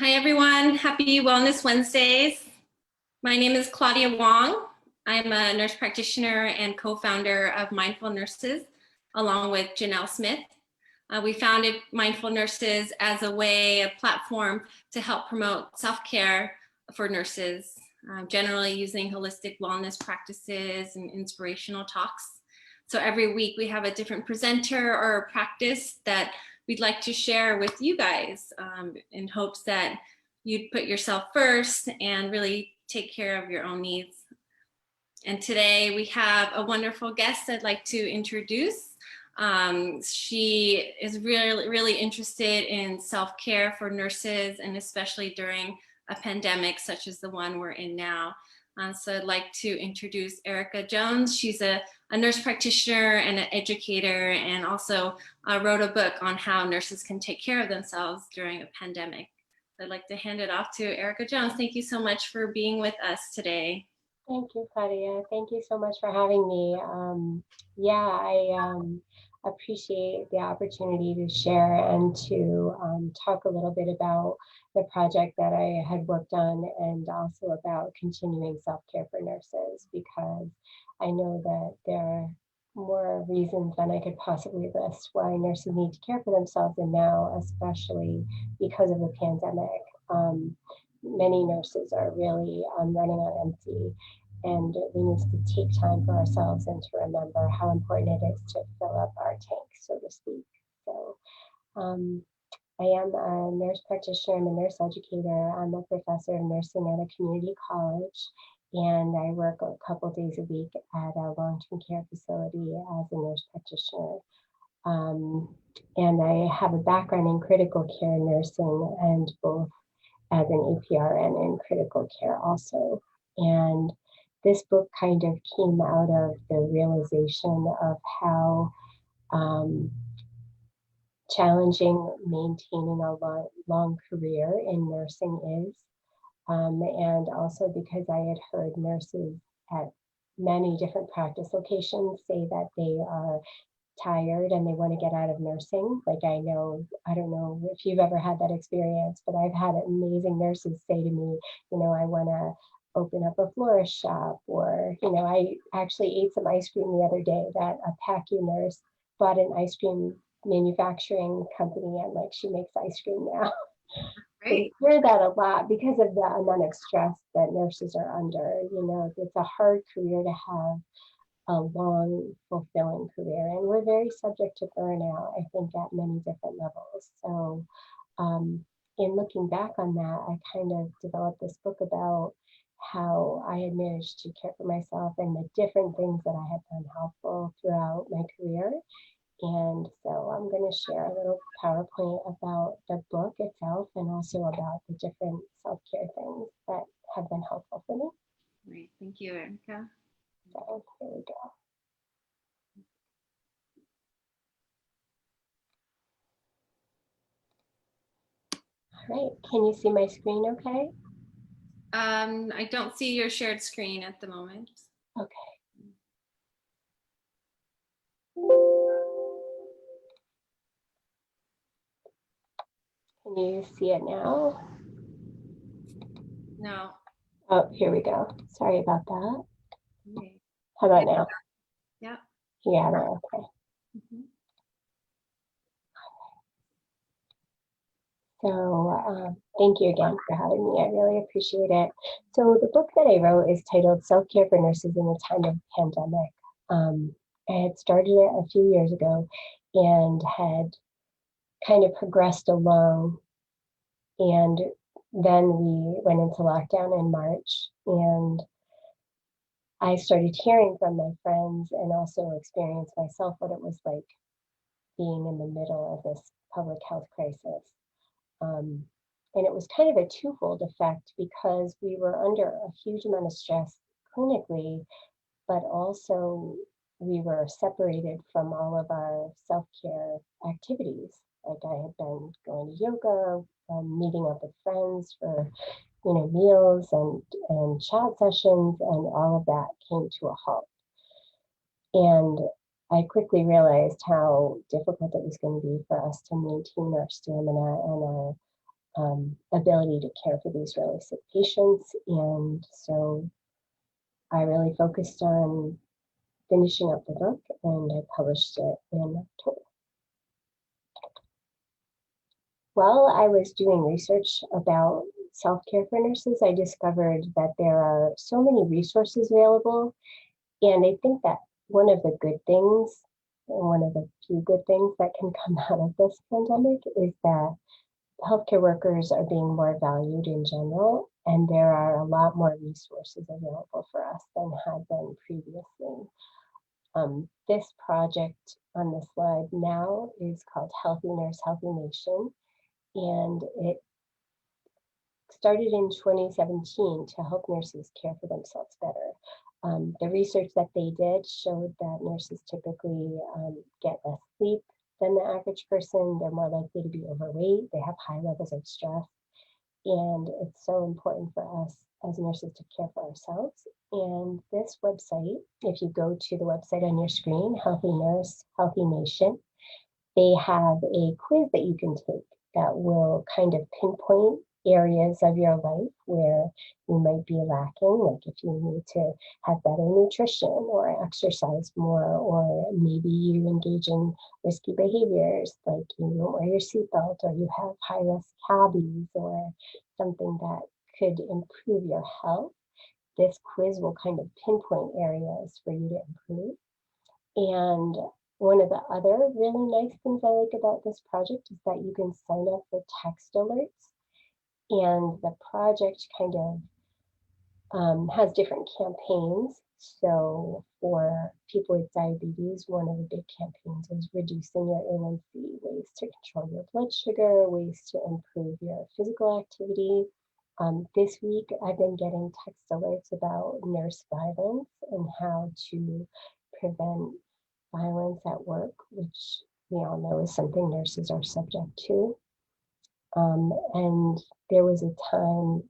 Hi, everyone. Happy Wellness Wednesdays. My name is Claudia Wong. I'm a nurse practitioner and co-founder of Mindful Nurses, along with Janelle Smith. We founded Mindful Nurses as a platform to help promote self-care for nurses, generally using holistic wellness practices and inspirational talks. So every week we have a different presenter or a practice that we'd like to share with you guys in hopes that you'd put yourself first and really take care of your own needs. And today we have a wonderful guest I'd like to introduce. She is really interested in self-care for nurses, and especially during a pandemic such as the one we're in now. So I'd like to introduce Erica Jones. She's a nurse practitioner and an educator, and also wrote a book on how nurses can take care of themselves during a pandemic. I'd like to hand it off to Erica Jones. Thank you so much for being with us today. Thank you, Claudia. Thank you so much for having me. I appreciate the opportunity to share and to talk a little bit about the project that I had worked on, and also about continuing self-care for nurses, because I know that there are more reasons than I could possibly list why nurses need to care for themselves, and now especially because of the pandemic. Many nurses are really running on empty, and we need to take time for ourselves and to remember how important it is to fill up our tank, so to speak. So I am a nurse practitioner. I'm a nurse educator. I'm a professor of nursing at a community college, and I work a couple days a week at a long-term care facility as a nurse practitioner. And I have a background in critical care nursing, and both as an APRN in critical care also. And this book kind of came out of the realization of how challenging maintaining a long career in nursing is. And also because I had heard nurses at many different practice locations say that they are tired and they want to get out of nursing. Like I don't know if you've ever had that experience, but I've had amazing nurses say to me, I want to open up a florist shop, or, I actually ate some ice cream the other day that a PACU nurse bought an ice cream manufacturing company, and like she makes ice cream now. Right. I hear that a lot because of the amount of stress that nurses are under. It's a hard career to have, a long, fulfilling career, and we're very subject to burnout, I think, at many different levels. So in looking back on that, I kind of developed this book about how I had managed to care for myself and the different things that I had found helpful throughout my career. And so I'm going to share a little PowerPoint about the book itself, and also about the different self-care things that have been helpful for me. Great. Thank you, Erica. So here we go. All right, can you see my screen okay? I don't see your shared screen at the moment. Okay. Can you see it now? No. Oh, here we go. Sorry about that. Okay. How about now? Yeah. Yeah, no, okay. So thank you again for having me. I really appreciate it. So the book that I wrote is titled Self-Care for Nurses in the Time of Pandemic. I had started it a few years ago and had kind of progressed along, and then we went into lockdown in March, and I started hearing from my friends and also experienced myself what it was like being in the middle of this public health crisis. And it was kind of a twofold effect, because we were under a huge amount of stress clinically, but also we were separated from all of our self-care activities. Like I had been going to yoga, meeting up with friends for meals and chat sessions, and all of that came to a halt. And I quickly realized how difficult it was going to be for us to maintain our stamina and our ability to care for these really sick patients. And so I really focused on finishing up the book, and I published it in October. While I was doing research about self-care for nurses, I discovered that there are so many resources available. And I think that one of the good things, and one of the few good things that can come out of this pandemic, is that healthcare workers are being more valued in general, and there are a lot more resources available for us than had been previously. This project on the slide now is called Healthy Nurse, Healthy Nation, and it started in 2017 to help nurses care for themselves better. The research that they did showed that nurses typically get less sleep than the average person. They're more likely to be overweight. They have high levels of stress. And it's so important for us as nurses to care for ourselves. And this website, if you go to the website on your screen, Healthy Nurse, Healthy Nation, they have a quiz that you can take that will kind of pinpoint areas of your life where you might be lacking, like if you need to have better nutrition or exercise more, or maybe you engage in risky behaviors, like you don't wear your seatbelt, or you have high-risk hobbies, or something that could improve your health. This quiz will kind of pinpoint areas for you to improve. And one of the other really nice things I like about this project is that you can sign up for text alerts. And the project kind of has different campaigns. So for people with diabetes, one of the big campaigns is reducing your A1C, ways to control your blood sugar, ways to improve your physical activity. This week, I've been getting text alerts about nurse violence and how to prevent violence at work, which we all know is something nurses are subject to. And there was a time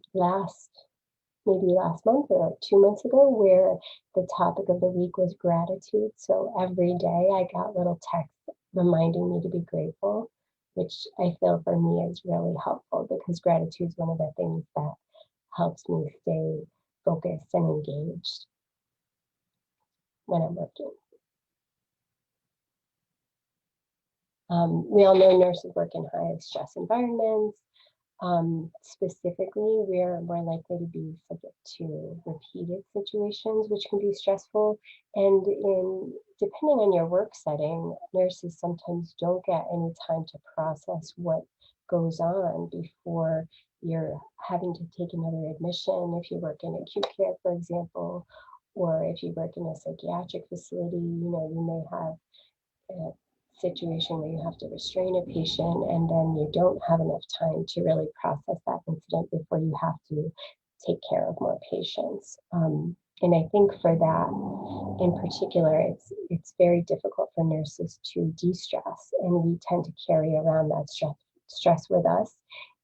maybe last month or 2 months ago, where the topic of the week was gratitude. So every day I got little texts reminding me to be grateful, which I feel for me is really helpful, because gratitude is one of the things that helps me stay focused and engaged when I'm working. We all know nurses work in high stress environments. Specifically, we're more likely to be subject to repeated situations, which can be stressful. And depending on your work setting, nurses sometimes don't get any time to process what goes on before you're having to take another admission. If you work in acute care, for example, or if you work in a psychiatric facility, you may have a situation where you have to restrain a patient, and then you don't have enough time to really process that incident before you have to take care of more patients. And I think for that in particular, it's very difficult for nurses to de-stress, and we tend to carry around that stress with us.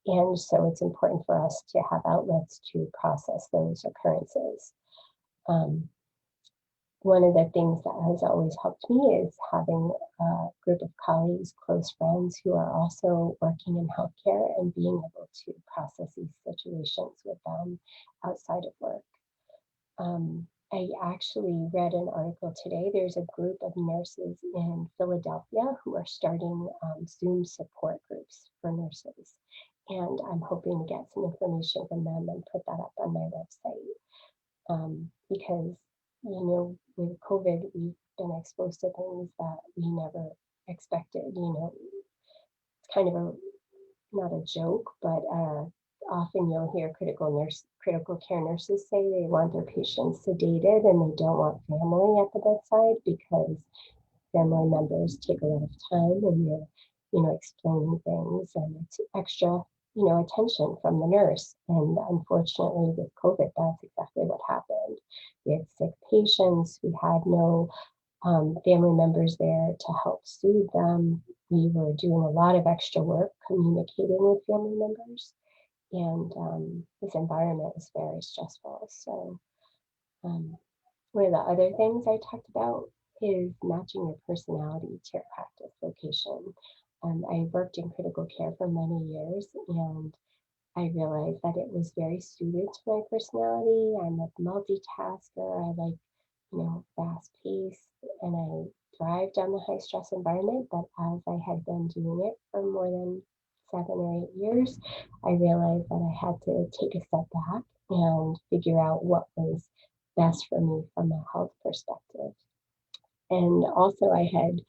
And so it's important for us to have outlets to process those occurrences. One of the things that has always helped me is having a group of colleagues, close friends who are also working in healthcare, and being able to process these situations with them outside of work. I actually read an article today. There's a group of nurses in Philadelphia who are starting Zoom support groups for nurses. And I'm hoping to get some information from them and put that up on my website. Because with COVID, we've been exposed to things that we never expected. It's kind of not a joke, but often you'll hear critical care nurses say they want their patients sedated, and they don't want family at the bedside, because family members take a lot of time, and you're explaining things, and it's extra attention from the nurse. And unfortunately, with COVID, that's exactly what happened. We had sick patients. We had no family members there to help soothe them. We were doing a lot of extra work communicating with family members. And this environment is very stressful. So one of the other things I talked about is matching your personality to your practice location. I worked in critical care for many years, and I realized that it was very suited to my personality. I'm a multitasker. I like, fast pace, and I thrived on the high stress environment. But as I had been doing it for more than 7 or 8 years, I realized that I had to take a step back and figure out what was best for me from a health perspective. And also I had,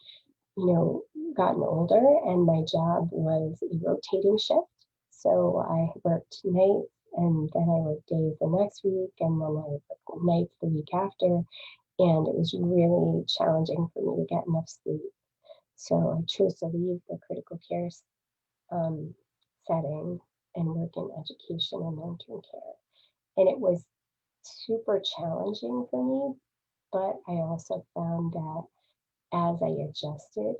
gotten older, and my job was a rotating shift. So I worked nights, and then I worked days the next week, and then I worked nights the week after. And it was really challenging for me to get enough sleep. So I chose to leave the critical care setting and work in education and long-term care. And it was super challenging for me, but I also found that as I adjusted,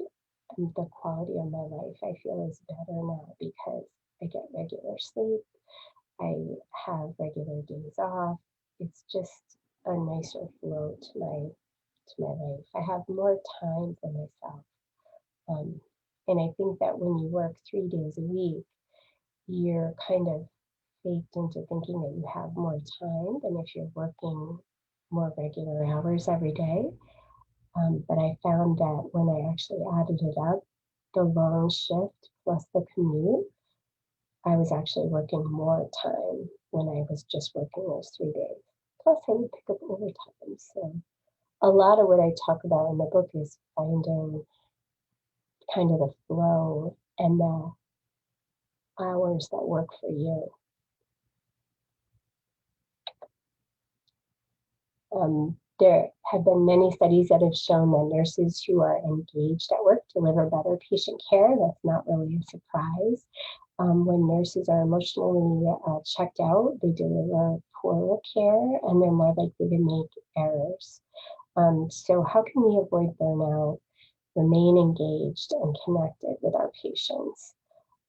the quality of my life, I feel, is better now because I get regular sleep. I have regular days off. It's just a nicer flow to my life. I have more time for myself. And I think that when you work 3 days a week, you're kind of faked into thinking that you have more time than if you're working more regular hours every day. But I found that when I actually added it up, the long shift plus the commute, I was actually working more time when I was just working those 3 days. Plus, I would pick up overtime. So a lot of what I talk about in the book is finding kind of the flow and the hours that work for you. There have been many studies that have shown that nurses who are engaged at work deliver better patient care. That's not really a surprise. When nurses are emotionally checked out, they deliver poorer care, and they're more likely to make errors. So how can we avoid burnout, remain engaged and connected with our patients?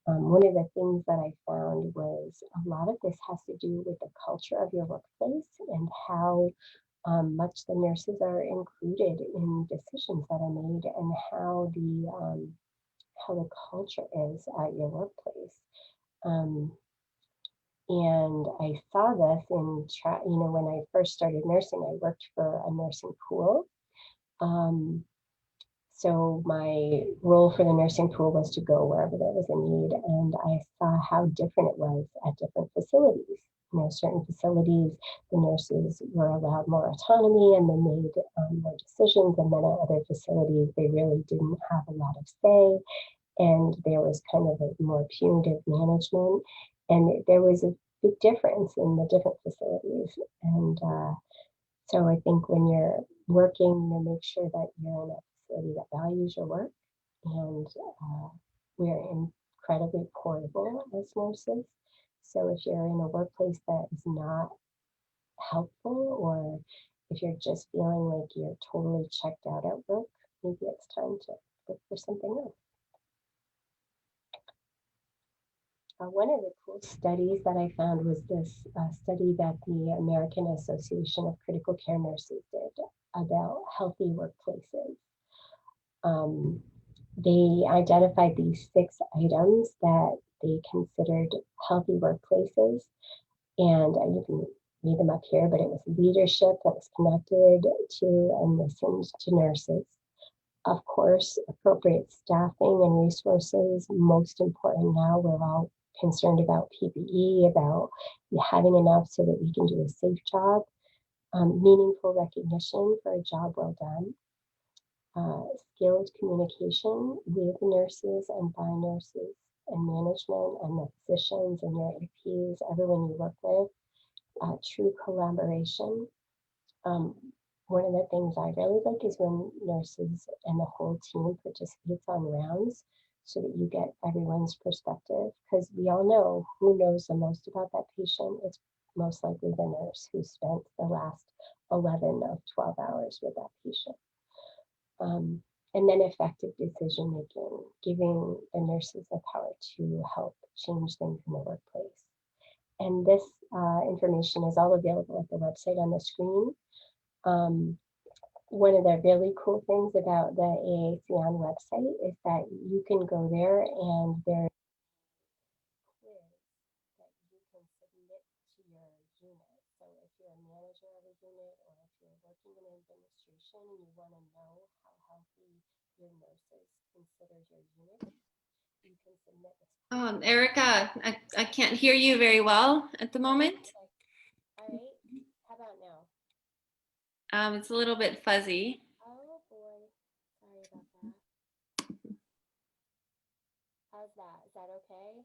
One of the things that I found was a lot of this has to do with the culture of your workplace and how much the nurses are included in decisions that are made, and how the culture is at your workplace. And I saw this in, when I first started nursing, I worked for a nursing pool. So my role for the nursing pool was to go wherever there was a need, and I saw how different it was at different facilities. Certain facilities, the nurses were allowed more autonomy and they made more decisions, and then at other facilities, they really didn't have a lot of say, and there was kind of a more punitive management, and there was a big difference in the different facilities. And so I think when you're working, make sure that you're in a facility that values your work. And we're incredibly portable as nurses. So if you're in a workplace that is not helpful, or if you're just feeling like you're totally checked out at work, maybe it's time to look for something else. One of the cool studies that I found was this study that the American Association of Critical Care Nurses did about healthy workplaces. They identified these 6 items that they considered healthy workplaces, and you can read them up here, but it was leadership that was connected to and listened to nurses. Of course, appropriate staffing and resources, most important now. We're all concerned about PPE, about having enough so that we can do a safe job, meaningful recognition for a job well done, skilled communication with nurses and by nurses and management and the physicians and your APs, everyone you work with, true collaboration. One of the things I really like is when nurses and the whole team participates on rounds, so that you get everyone's perspective, because we all know who knows the most about that patient. It's most likely the nurse who spent the last 11 of 12 hours with that patient. And then effective decision making, giving the nurses the power to help change things in the workplace. And this information is all available at the website on the screen. One of the really cool things about the AACN website is that you can go there and there's a quiz that you working in administration and you want to know how healthy your nurses consider your unit, you can submit this. Erica, I can't hear you very well at the moment. Okay. All right. How about now? It's a little bit fuzzy. Oh boy. Sorry about that. How's that? Is that okay?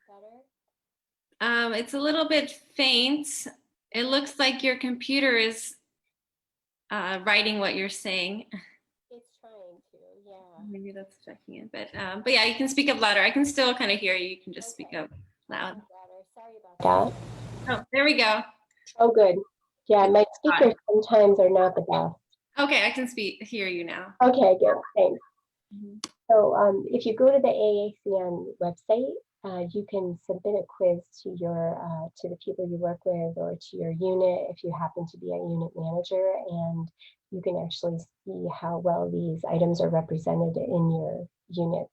Better? It's a little bit faint. It looks like your computer is writing what you're saying. It's trying to, yeah. Maybe that's checking it, but yeah, you can speak up louder. I can still kind of hear you. You can just speak up loud. Sorry about that. Oh, there we go. Oh, good. Yeah, my speakers sometimes are not the best. Okay, I can hear you now. Okay, good. Thanks. Mm-hmm. So if you go to the AACN website, you can submit a quiz to your to the people you work with or to your unit if you happen to be a unit manager, and you can actually see how well these items are represented in your unit's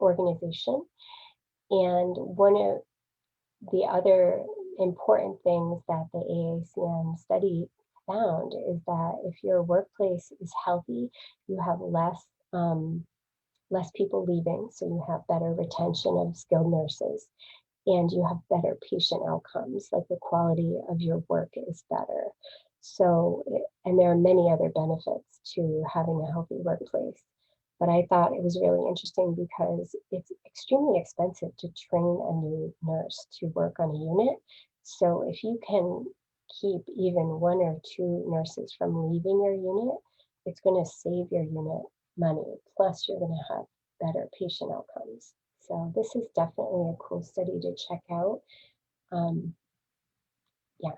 organization. And one of the other important things that the AACN study found is that if your workplace is healthy, you have less people leaving, so you have better retention of skilled nurses, and you have better patient outcomes, like the quality of your work is better. So, and there are many other benefits to having a healthy workplace. But I thought it was really interesting because it's extremely expensive to train a new nurse to work on a unit. So if you can keep even 1 or 2 nurses from leaving your unit, it's going to save your unit money. Plus, you're going to have better patient outcomes. So this is definitely a cool study to check out. Yeah.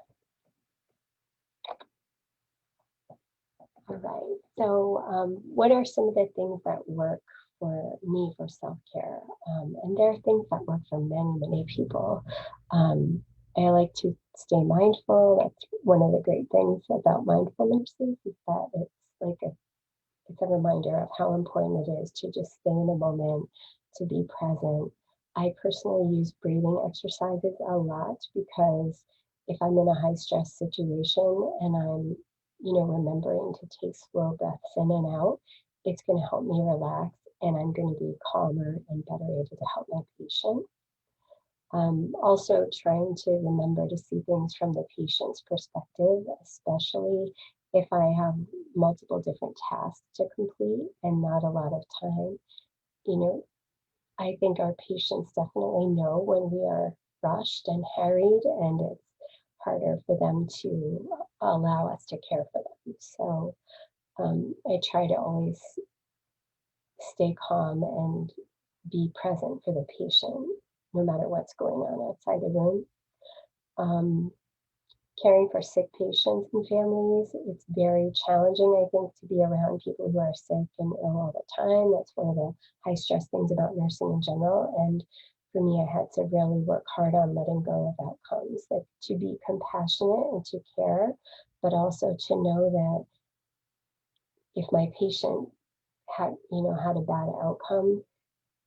All right. So what are some of the things that work for me for self-care? And there are things that work for many, many people. I like to stay mindful. That's one of the great things about mindfulness is that it's like it's a reminder of how important it is to just stay in the moment, to be present. I personally use breathing exercises a lot because if I'm in a high stress situation and I'm, remembering to take slow breaths in and out, it's going to help me relax and I'm going to be calmer and better able to help my patient. Also trying to remember to see things from the patient's perspective, especially if I have multiple different tasks to complete and not a lot of time. I think our patients definitely know when we are rushed and harried, and it's harder for them to allow us to care for them. So I try to always stay calm and be present for the patient, no matter what's going on outside the room. Caring for sick patients and families, it's very challenging, I think, to be around people who are sick and ill all the time. That's one of the high stress things about nursing in general. And for me, I had to really work hard on letting go of outcomes, like to be compassionate and to care, but also to know that if my patient had a bad outcome,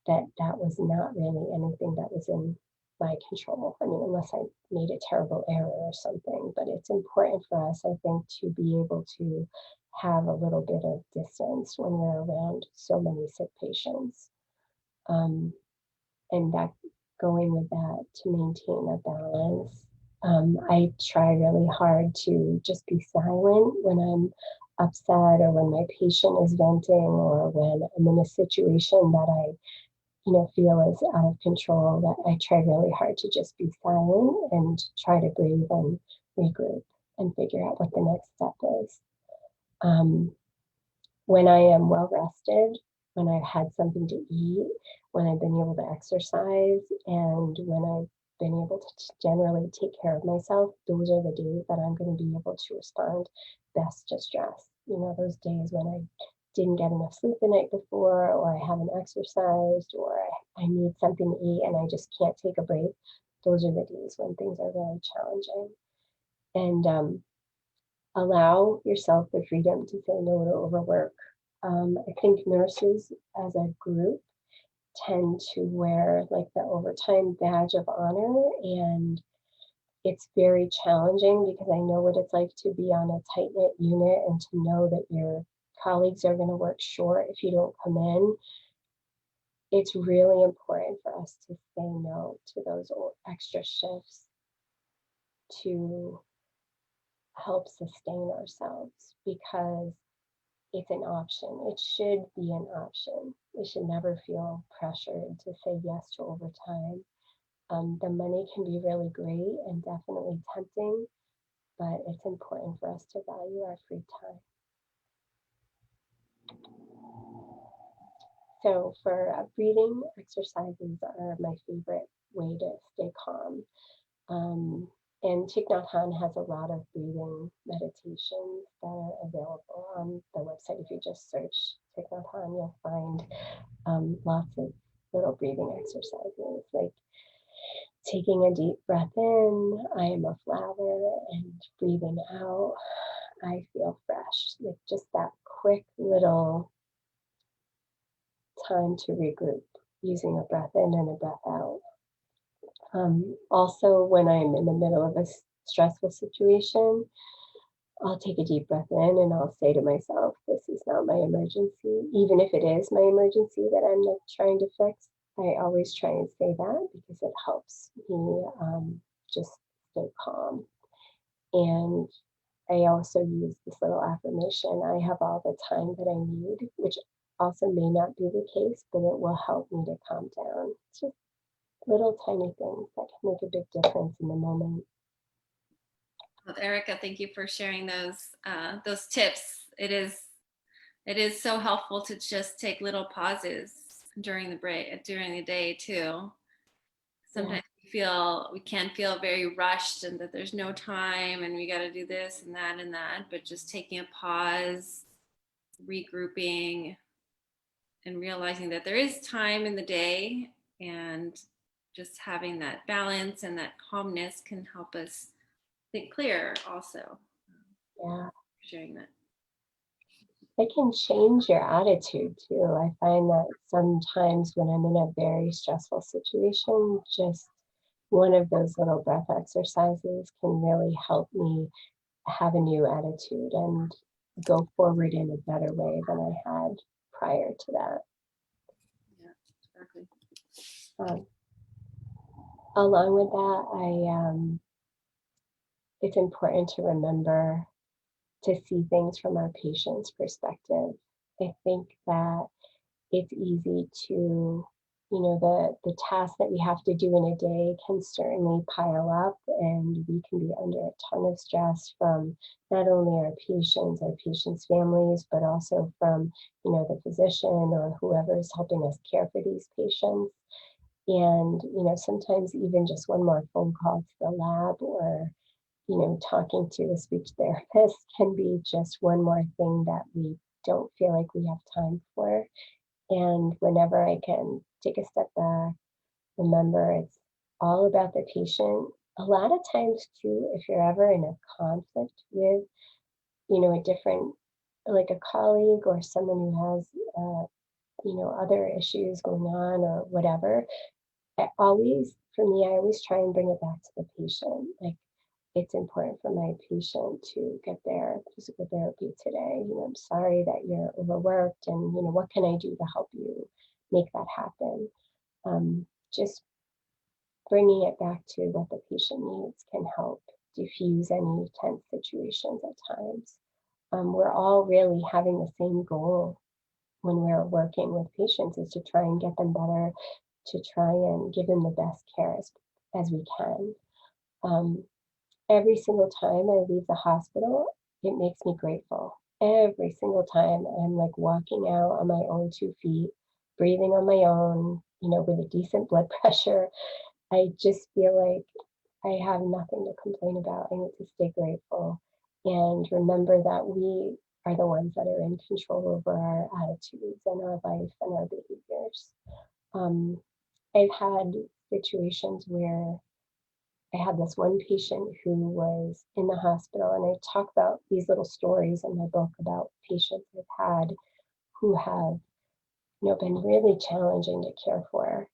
that was not really anything that was in my control. I mean, unless I made a terrible error or something, but it's important for us, I think, to be able to have a little bit of distance when we're around so many sick patients. And that going with that to maintain a balance. I try really hard to just be silent when I'm upset or when my patient is venting or when I'm in a situation that I feel is out of control, that I try really hard to just be silent and try to breathe and regroup and figure out what the next step is. When I am well rested, when I've had something to eat, when I've been able to exercise, and when I've been able to generally take care of myself, those are the days that I'm going to be able to respond best to stress. Those days when I didn't get enough sleep the night before, or I haven't exercised, or I need something to eat and I just can't take a break. Those are the days when things are really challenging. And allow yourself the freedom to say no to overwork. I think nurses as a group tend to wear like the overtime badge of honor, and it's very challenging because I know what it's like to be on a tight-knit unit and to know that your colleagues are going to work short if you don't come in. It's really important for us to say no to those extra shifts to help sustain ourselves, because it's an option. It should be an option. We should never feel pressured to say yes to overtime. The money can be really great and definitely tempting, but it's important for us to value our free time. So for breathing exercises are my favorite way to stay calm. And Thich Nhat Hanh has a lot of breathing meditations that are available on the website. If you just search Thich Nhat Hanh, you'll find lots of little breathing exercises, like taking a deep breath in, I am a flower, and breathing out, I feel fresh. Like just that quick little time to regroup using a breath in and a breath out. Also, when I'm in the middle of a stressful situation, I'll take a deep breath in and I'll say to myself, this is not my emergency. Even if it is my emergency that I'm like trying to fix, I always try and say that because it helps me just stay calm. And I also use this little affirmation, I have all the time that I need, which also may not be the case, but it will help me to calm down. It's just little tiny things that can make a big difference in the moment. Well, Erica, thank you for sharing those tips. It is so helpful to just take little pauses during the break, during the day too. Sometimes we can feel very rushed and that there's no time and we got to do this and that, but just taking a pause, regrouping, and realizing that there is time in the day, and just having that balance and that calmness can help us think clearer also. Yeah. Sharing that. It can change your attitude too. I find that sometimes when I'm in a very stressful situation, just one of those little breath exercises can really help me have a new attitude and go forward in a better way than I had prior to that. Yeah, exactly. Along with that, it's important to remember to see things from our patient's perspective. I think that it's easy to, the tasks that we have to do in a day can certainly pile up, and we can be under a ton of stress from not only our patients' families, but also from, the physician or whoever is helping us care for these patients. And, sometimes even just one more phone call to the lab or, talking to a speech therapist can be just one more thing that we don't feel like we have time for. And whenever I can take a step back, remember it's all about the patient. A lot of times too, if you're ever in a conflict with, a different, like a colleague or someone who has, other issues going on or whatever, I always try and bring it back to the patient. Like, it's important for my patient to get their physical therapy today. I'm sorry that you're overworked, and what can I do to help you make that happen? Just bringing it back to what the patient needs can help diffuse any tense situations at times. We're all really having the same goal when we're working with patients, is to try and get them better, to try and give them the best care as we can. Every single time I leave the hospital, it makes me grateful. Every single time I'm like walking out on my own 2 feet, breathing on my own, with a decent blood pressure, I just feel like I have nothing to complain about. I need to stay grateful and remember that we are the ones that are in control over our attitudes and our life and our behaviors. I've had situations where I had this one patient who was in the hospital, and I talk about these little stories in my book about patients I've had who have, been really challenging to care for.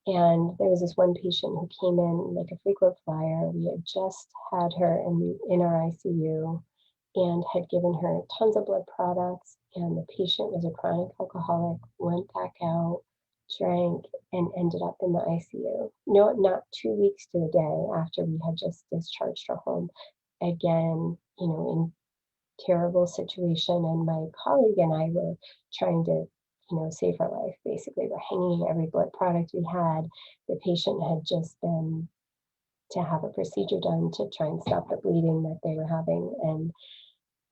And there was this one patient who came in like a frequent flyer. We had just had her in our ICU and had given her tons of blood products. And the patient was a chronic alcoholic, went back out, drank, and ended up in the ICU. No, not 2 weeks to the day after we had just discharged her home. Again, in terrible situation. And my colleague and I were trying to, save her life. Basically, we're hanging every blood product we had. The patient had just been to have a procedure done to try and stop the bleeding that they were having. And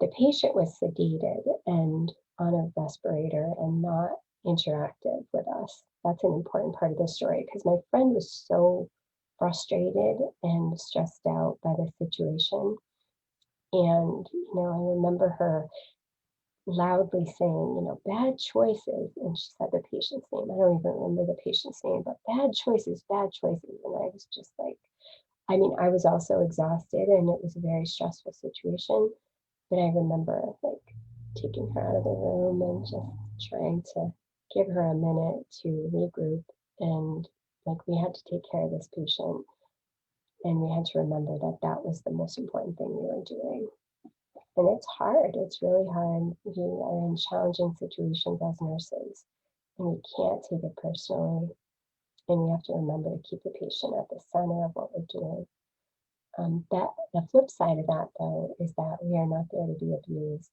the patient was sedated and on a respirator and not interactive with us. That's an important part of the story because my friend was so frustrated and stressed out by the situation. And, I remember her loudly saying, bad choices. And she said the patient's name. I don't even remember the patient's name, but bad choices, bad choices. And I was just like, I was also exhausted and it was a very stressful situation. But I remember like taking her out of the room and just trying to give her a minute to regroup. And like we had to take care of this patient. And we had to remember that that was the most important thing we were doing. And it's hard. It's really hard. We are in challenging situations as nurses, and we can't take it personally. And we have to remember to keep the patient at the center of what we're doing. That the flip side of that, though, is that we are not there to be abused.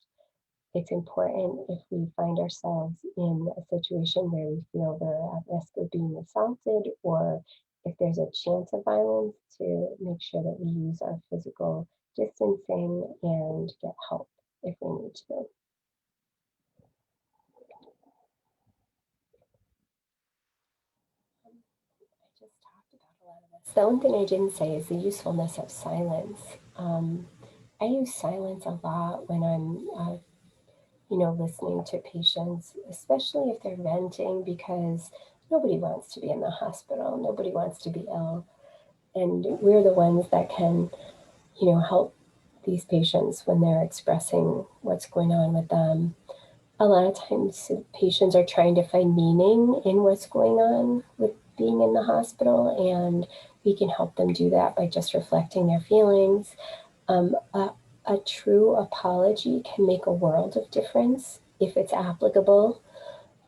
It's important if we find ourselves in a situation where we feel we're at risk of being assaulted, or if there's a chance of violence, to make sure that we use our physical distancing and get help if we need to. I just talked about a lot of this. The one thing I didn't say is the usefulness of silence. I use silence a lot when I'm listening to patients, especially if they're venting, because nobody wants to be in the hospital. Nobody wants to be ill. And we're the ones that can, help these patients when they're expressing what's going on with them. A lot of times patients are trying to find meaning in what's going on with being in the hospital, and we can help them do that by just reflecting their feelings. A true apology can make a world of difference if it's applicable.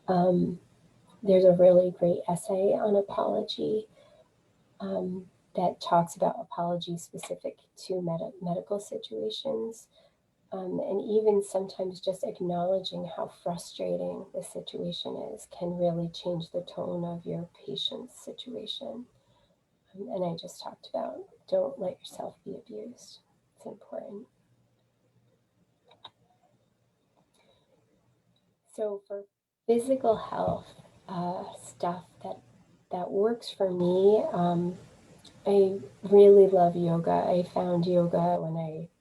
There's a really great essay on apology that talks about apology specific to medical situations. And even sometimes just acknowledging how frustrating the situation is can really change the tone of your patient's situation. And I just talked about don't let yourself be abused. It's important. So for physical health stuff that works for me, I really love yoga. I found yoga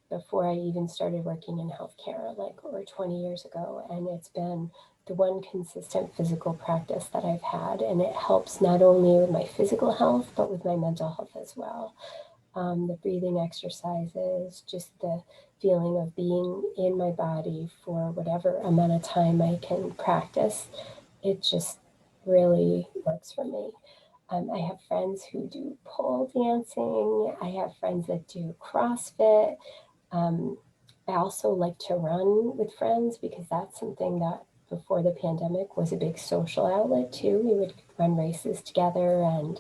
before I even started working in healthcare, like over 20 years ago, and it's been the one consistent physical practice that I've had, and it helps not only with my physical health but with my mental health as well. The breathing exercises, just the feeling of being in my body for whatever amount of time I can practice, it just really works for me. I have friends who do pole dancing. I have friends that do CrossFit. I also like to run with friends because that's something that before the pandemic was a big social outlet too. We would run races together, and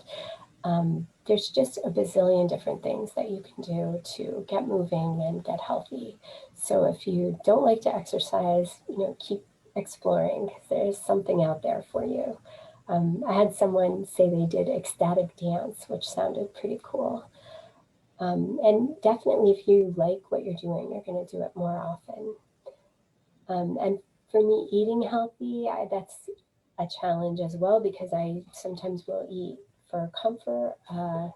there's just a bazillion different things that you can do to get moving and get healthy. So if you don't like to exercise, keep exploring because there's something out there for you. I had someone say they did ecstatic dance, which sounded pretty cool. And definitely if you like what you're doing, you're going to do it more often. And for me, eating healthy, that's a challenge as well because I sometimes will eat for comfort. A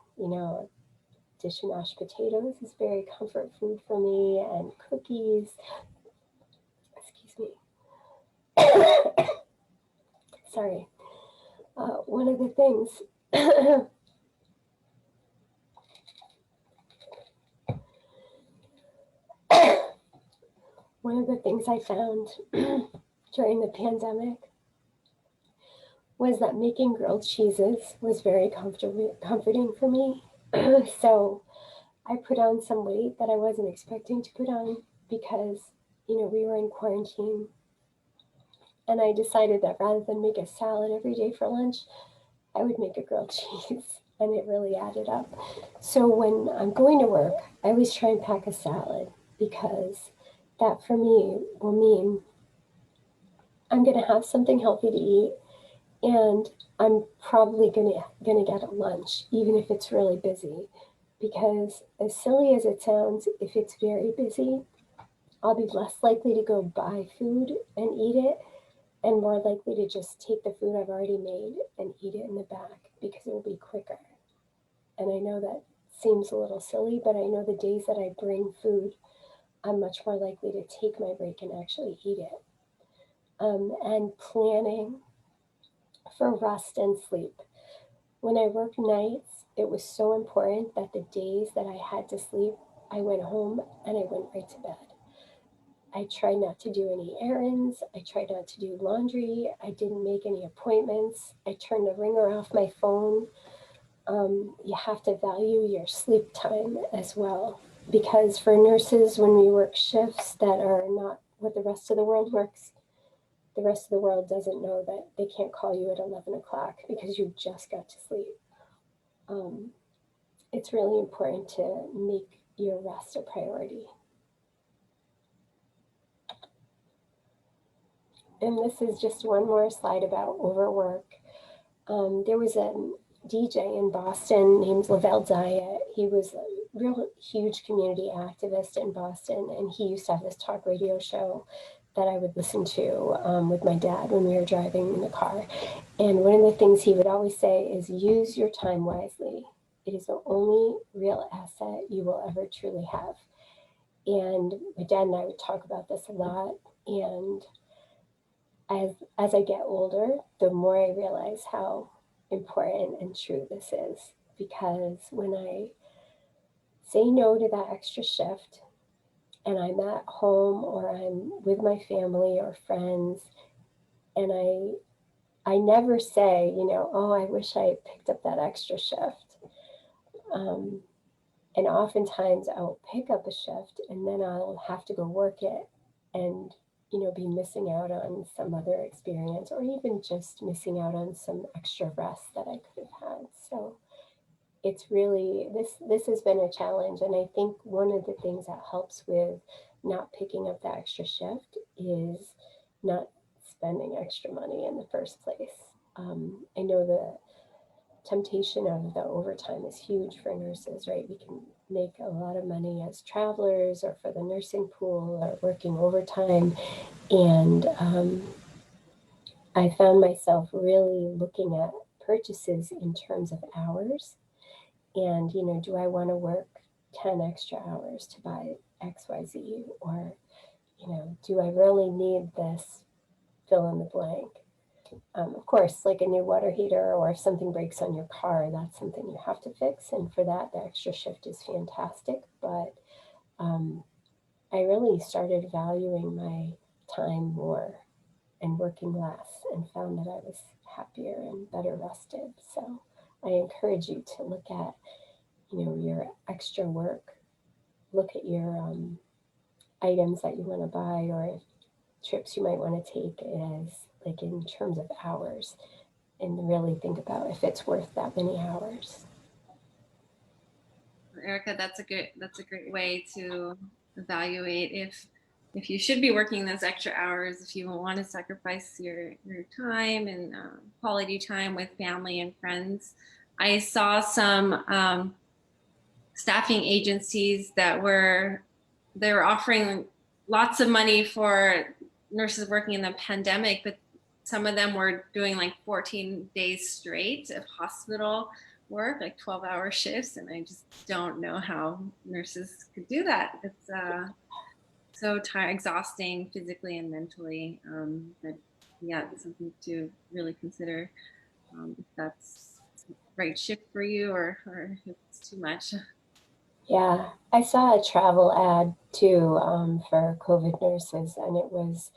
dish of mashed potatoes is very comfort food for me, and cookies. Excuse me. Sorry. One of the things one of the things I found during the pandemic was that making grilled cheeses was very comforting for me. So I put on some weight that I wasn't expecting to put on because, you know, we were in quarantine. And I decided that rather than make a salad every day for lunch, I would make a grilled cheese. And it really added up. So when I'm going to work, I always try and pack a salad because that for me will mean I'm going to have something healthy to eat, and I'm probably gonna get a lunch, even if it's really busy. Because as silly as it sounds, if it's very busy, I'll be less likely to go buy food and eat it, and more likely to just take the food I've already made and eat it in the back because it will be quicker. And I know that seems a little silly, but I know the days that I bring food, I'm much more likely to take my break and actually eat it. And planning for rest and sleep. When I worked nights, it was so important that the days that I had to sleep, I went home and I went right to bed. I tried not to do any errands. I tried not to do laundry. I didn't make any appointments. I turned the ringer off my phone. You have to value your sleep time as well. Because for nurses, when we work shifts that are not what the rest of the world works, the rest of the world doesn't know that they can't call you at 11 o'clock because you just got to sleep. It's really important to make your rest a priority. And this is just one more slide about overwork. There was a DJ in Boston named Lavelle Diet. He was a real huge community activist in Boston, and he used to have this talk radio show that I would listen to with my dad when we were driving in the car. And one of the things he would always say is use your time wisely. It is the only real asset you will ever truly have. And my dad and I would talk about this a lot. And as I get older, the more I realize how important and true this is. Because when I say no to that extra shift, and I'm at home or I'm with my family or friends, and I never say, you know, oh, I wish I had picked up that extra shift. And oftentimes I'll pick up a shift and then I'll have to go work it and, you know, be missing out on some other experience, or even just missing out on some extra rest that I could have had. So it's really, this has been a challenge. And I think one of the things that helps with not picking up that extra shift is not spending extra money in the first place. I know the temptation of the overtime is huge for nurses, right? We can make a lot of money as travelers or for the nursing pool or working overtime. And I found myself really looking at purchases in terms of hours. And, you know, do I want to work 10 extra hours to buy XYZ? Or, you know, do I really need this fill in the blank? Of course, like a new water heater, or if something breaks on your car, that's something you have to fix. And for that, the extra shift is fantastic. But I really started valuing my time more and working less, and found that I was happier and better rested. So I encourage you to look at, you know, your extra work, look at your items that you want to buy or trips you might want to take as like in terms of hours, and really think about if it's worth that many hours. Erica, that's a great way to evaluate if you should be working those extra hours, if you want to sacrifice your time and quality time with family and friends. I saw some staffing agencies that were offering lots of money for nurses working in the pandemic, but some of them were doing like 14 days straight of hospital work, like 12-hour shifts, and I just don't know how nurses could do that. It's so exhausting physically and mentally. But yeah, it's something to really consider if that's the right shift for you, or if it's too much. Yeah, I saw a travel ad too for COVID nurses, and it was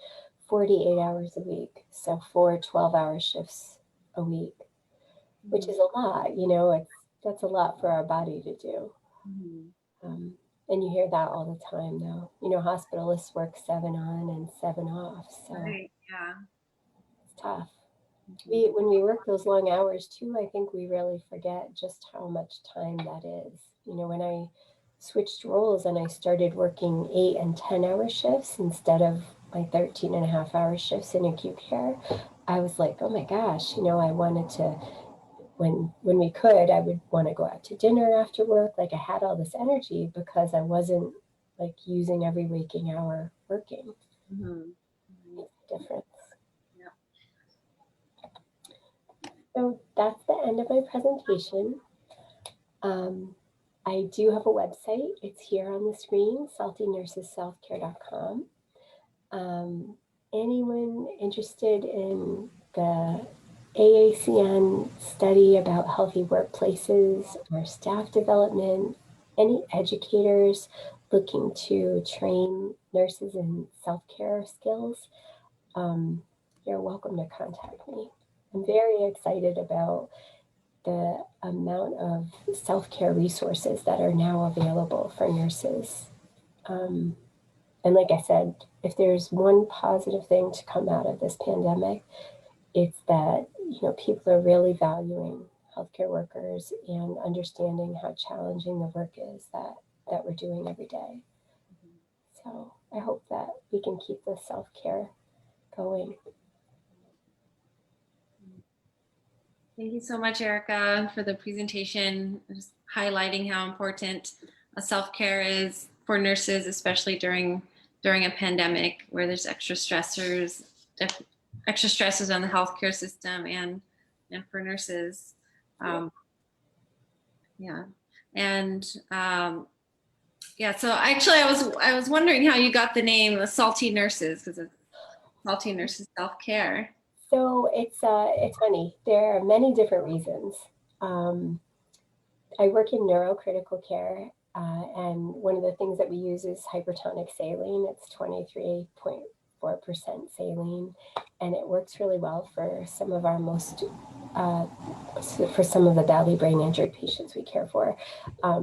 48 hours a week. So 4 12-hour shifts a week, which is a lot, you know, that's a lot for our body to do. And you hear that all the time though. You know, hospitalists work 7 on and 7 off. So Right. Yeah. it's tough. When we work those long hours too, I think we really forget just how much time that is. You know, when I switched roles and I started working 8 and 10-hour shifts instead of my 13.5-hour shifts in acute care, I was like, oh my gosh, you know, I wanted to, when we could, I would want to go out to dinner after work. Like I had all this energy because I wasn't like using every waking hour working. Makes a difference. So that's the end of my presentation. I do have a website. It's here on the screen, saltynursesselfcare.com. Anyone interested in the AACN study about healthy workplaces or staff development, any educators looking to train nurses in self-care skills, you're welcome to contact me. I'm very excited about the amount of self-care resources that are now available for nurses. And like I said, if there's one positive thing to come out of this pandemic, it's that, you know, people are really valuing healthcare workers and understanding how challenging the work is that we're doing every day. So I hope that we can keep this self-care going. Thank you so much, Erica, for the presentation, just highlighting how important self-care is for nurses, especially during a pandemic where there's extra stresses on the healthcare system and for nurses. Yeah, and yeah. So actually, I was wondering how you got the name the Salty Nurses, because it's Salty Nurses Self-Care. So it's funny. There are many different reasons. I work in neurocritical care, and one of the things that we use is hypertonic saline. It's 23.4% saline, and it works really well for some of our for some of the badly brain injured patients we care for.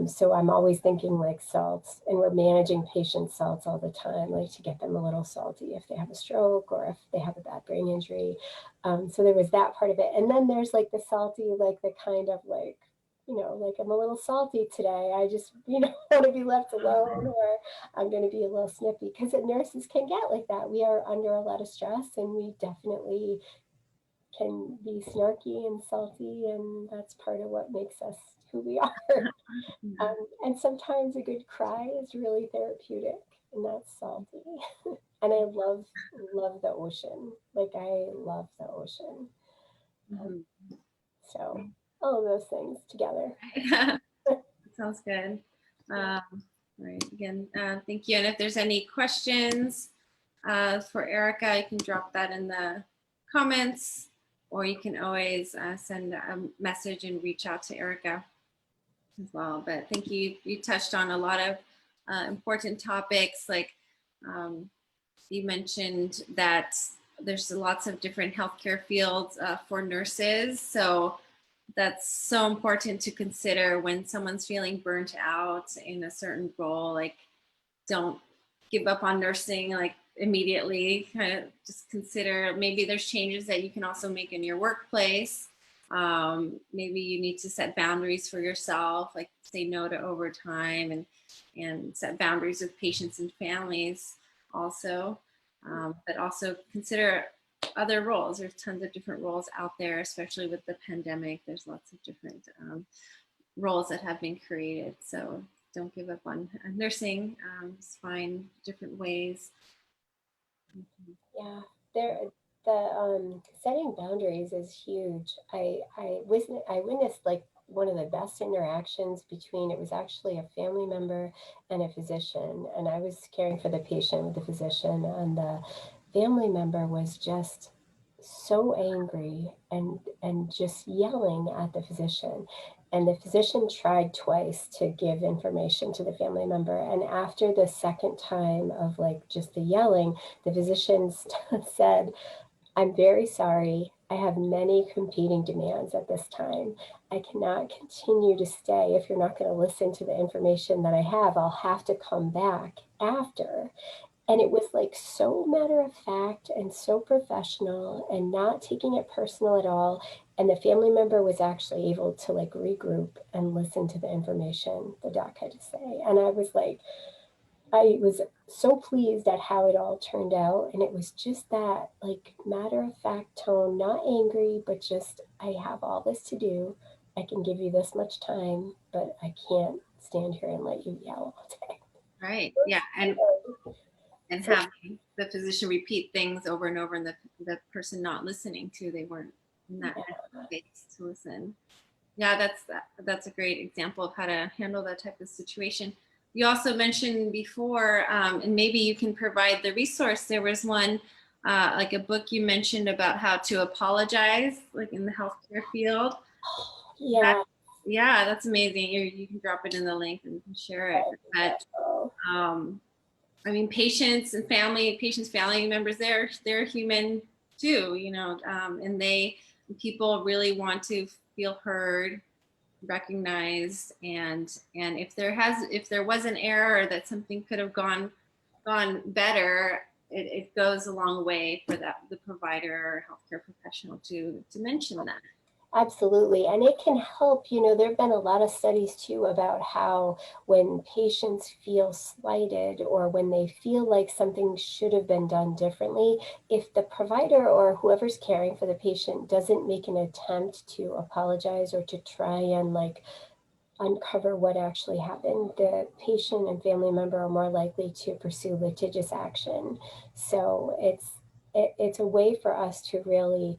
So I'm always thinking like salts, and we're managing patients' salts all the time, like to get them a little salty if they have a stroke or if they have a bad brain injury. So there was that part of it. And then there's like the salty, like the kind of like, you know, like I'm a little salty today. I just, you know, want to be left alone, or I'm going to be a little snippy, because nurses can get like that. We are under a lot of stress, and we definitely can be snarky and salty, and that's part of what makes us who we are. And sometimes a good cry is really therapeutic, and that's salty. And I love the ocean. Like I love the ocean. So all of those things together. Sounds good. Right. Again, thank you. And if there's any questions for Erica, you can drop that in the comments, or you can always send a message and reach out to Erica as well. But thank you. You touched on a lot of important topics. Like you mentioned that there's lots of different healthcare fields for nurses. So that's so important to consider when someone's feeling burnt out in a certain role. Like, don't give up on nursing like immediately. Kind of just consider maybe there's changes that you can also make in your workplace. Maybe you need to set boundaries for yourself, like say no to overtime, and set boundaries with patients and families also. But also consider other roles. There's tons of different roles out there, especially with the pandemic. There's lots of different roles that have been created. So don't give up on nursing. Just find different ways. Yeah, the setting boundaries is huge. I witnessed like one of the best interactions between, it was actually a family member and a physician, and I was caring for the patient with the physician, and the family member was just so angry and just yelling at the physician. And the physician tried twice to give information to the family member. And after the second time of like just the yelling, the physician said, "I'm very sorry. I have many competing demands at this time. I cannot continue to stay. If you're not going to listen to the information that I have, I'll have to come back after. And it was like so matter of fact and so professional and not taking it personal at all. And the family member was actually able to like regroup and listen to the information the doc had to say. And I was like, I was so pleased at how it all turned out. And it was just that like matter of fact tone, not angry, but just, I have all this to do. I can give you this much time, but I can't stand here and let you yell all day. Right. Yeah. And So, having the physician repeat things over and over, and the person not listening to, they weren't in that space to listen. Yeah, that's a great example of how to handle that type of situation. You also mentioned before, and maybe you can provide the resource. There was one, like a book you mentioned about how to apologize, like in the healthcare field. yeah. Yeah, that's amazing. You can drop it in the link and you can share it. But I mean, patients' family members, they're human too, you know, and people really want to feel heard, recognized, and if there was an error or that something could have gone better, it goes a long way for the provider or healthcare professional to mention that. Absolutely. And it can help, you know, there have been a lot of studies too about how when patients feel slighted or when they feel like something should have been done differently, if the provider or whoever's caring for the patient doesn't make an attempt to apologize or to try and like uncover what actually happened, the patient and family member are more likely to pursue litigious action. So it's a way for us to really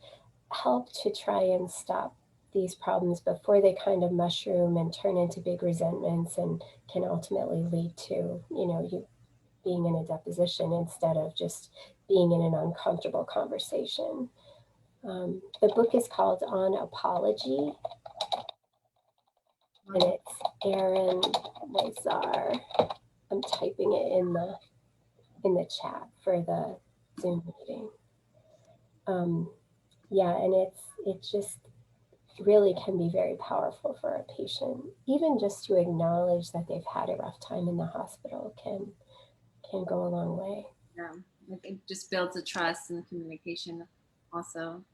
help to try and stop these problems before they kind of mushroom and turn into big resentments and can ultimately lead to, you know, you being in a deposition instead of just being in an uncomfortable conversation. The book is called On Apology, and it's Aaron Lazar. I'm typing it in the chat for the Zoom meeting. Yeah, and it just really can be very powerful for a patient. Even just to acknowledge that they've had a rough time in the hospital can go a long way. Yeah, it just builds a trust and communication also.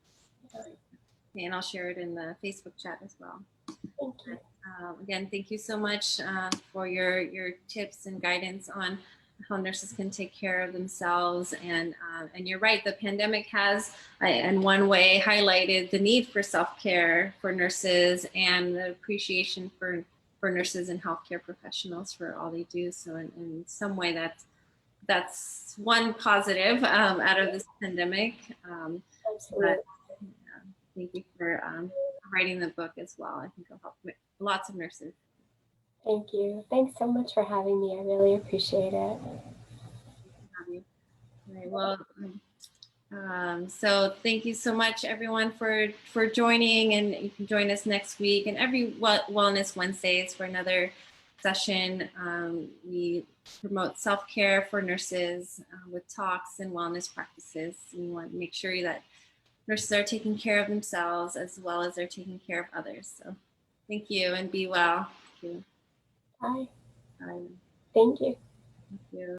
Okay, and I'll share it in the Facebook chat as well. Thank you. Again, thank you so much for your tips and guidance on how nurses can take care of themselves. And you're right, the pandemic has, in one way, highlighted the need for self-care for nurses and the appreciation for nurses and healthcare professionals for all they do. So in some way, that's one positive out of this pandemic. Absolutely. Thank you for writing the book as well. I think it'll help lots of nurses. Thank you. Thanks so much for having me. I really appreciate it. All right, well, so thank you so much, everyone, for joining, and you can join us next week and every Wellness Wednesdays for another session. We promote self-care for nurses with talks and wellness practices. We want to make sure that nurses are taking care of themselves as well as they're taking care of others. So thank you and be well. Thank you. Bye. Bye. Thank you. Thank you.